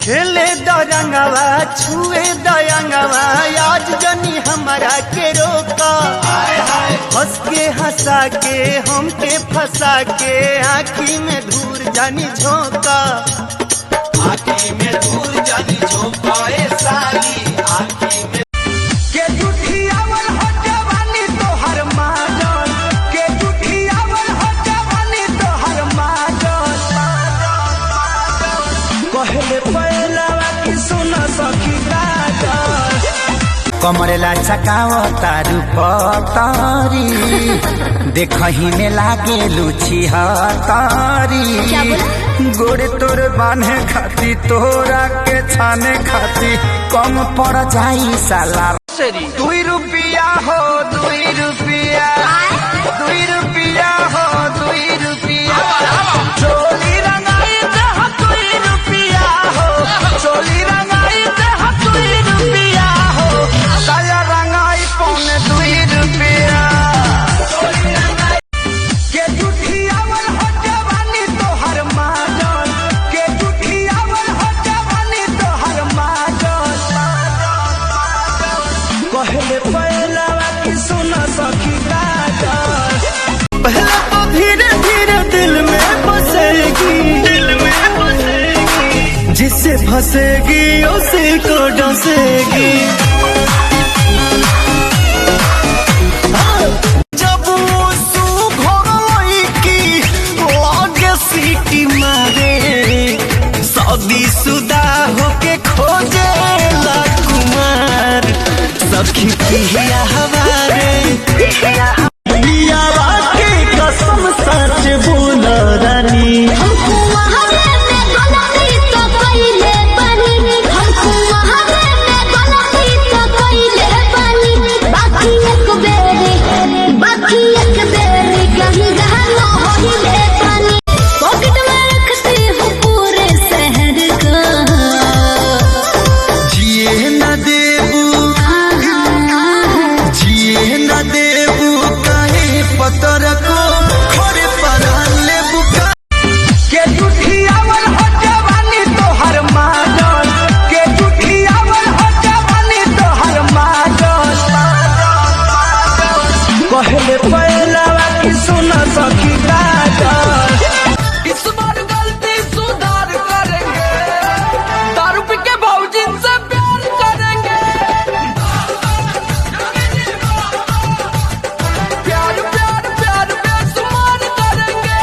खेले दरंगवा छुए दयंगवा आज जनी हमारा के रोका। हंस के हंसा के हमके फंसा के आँखी में धूर जानी झोंका। आँखी में धूर जानी झोंका ए साली आँखी में कमरेला चकाओ तारू पतारी देखही में लागे लुची हतारी। गोड़े तोर बांधे खाती तोरा के छाने खाती कम पड़ जाई साला। 2 रुपया हो 2 रुपया 2 रुपया हो 2 रुपया चोली रंगाई दे 2 रुपया हो चोली रंगाई दे 2 रुपया हो साया रंगाई पौने 2 रुपया। के जुठियावल हो जवानी तोहर माजन के जुठियावल हो जवानी तोहर माजन। कहले पहलवा की सुना सखी काजल पहले तो धीरे धीरे दिल में बसेगी जिससे फंसेगी उसी को डसेगी। जब वो सुघोरई की लागे सीटी मारे शादीशुदा होके खोजे ला कुमार सखी पिया हमारे कसम सच बोल रानी। हमको महारे में गलती तो कइले बानी हमको महारे में गलती तो कइले बानी। बाकी एक बेरी कहीं गहना होइले बानी। पॉकेट में रखती हूँ पूरे शहर का जिए न देबू काहे पतर को खोरे परान ले बुका। के जुठियावल हो जवानी तोहर माजन के जुठियावल हो जवानी तोहर माजन। कहले पहलवा की सुना सखी काजल इस बार गलती सुधार करेंगे दारू पी के भौजिन से प्यार करेंगे। प्यार प्यार प्यार बेसुमार करेंगे।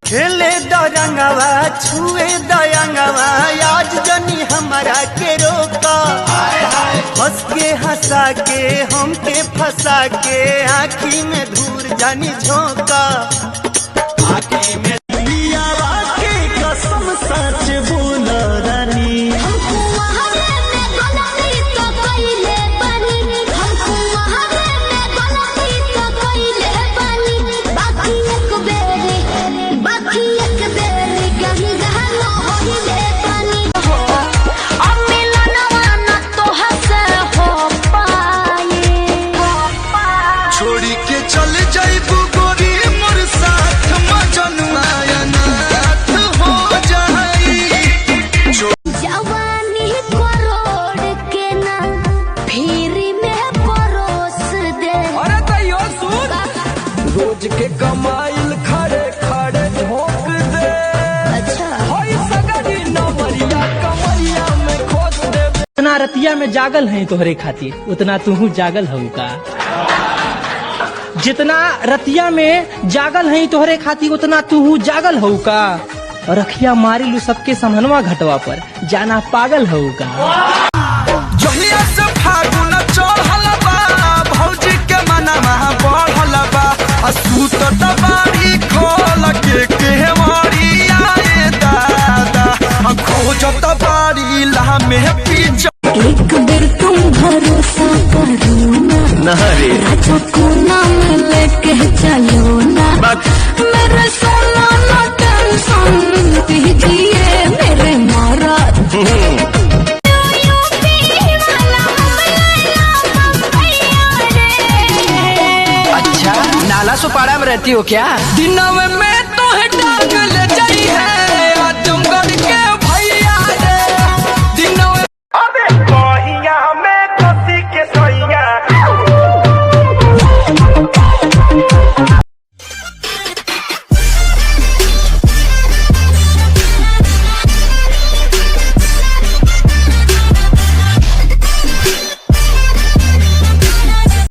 खेले दरंगवा छुए दयंगवा आज जनी हमारा के रोका। हंस के हंसा के हमके फंसा के आँखी में धूर जानी झोंका। आँखी में कसम सच बोल रानी। हमको महारे में गलती तो कइले बानी हमको महारे में गलती तो कइले बानी। बाकी एक बेरी कहीं गहना होइले बानी। अब मिलनवा न तोहसे हो पाए छोड़ी के चल जाइबू गोरी मोर साथ मजनुआ अनाथ हो जाई। जवानी करोड़ के ना फिर में परोस दे। अरे तैयो सुन रोज के कमाइल खड़े खड़े झोंक दे। अच्छा होई सगरी नमरिया कमरिया में खोस दे। उतना रतिया में जागल है तोहरे खातिर उतना तू जागल हऊ का। जितना रतिया में जागल है तोहरे खातिर उतना तू जागल हऊ का। रखिया मारी लू सबके समनवा घटवा पर जाना पागल हऊ का। जहिया से फागुन चढ़ल बा भौजी के मनवा बढ़ल बा सूत दबारी खोल के केवाड़ी आए दादा खोजत बारी ला में पीछे। एक बेर तुम भरोसा करो ना रे राजा को नाम लेके चलो ना मेरे सोना ना टेंशन दीजिए मेरे मारा। अच्छा नाला सुपारा में रहती हो क्या? दिनवे में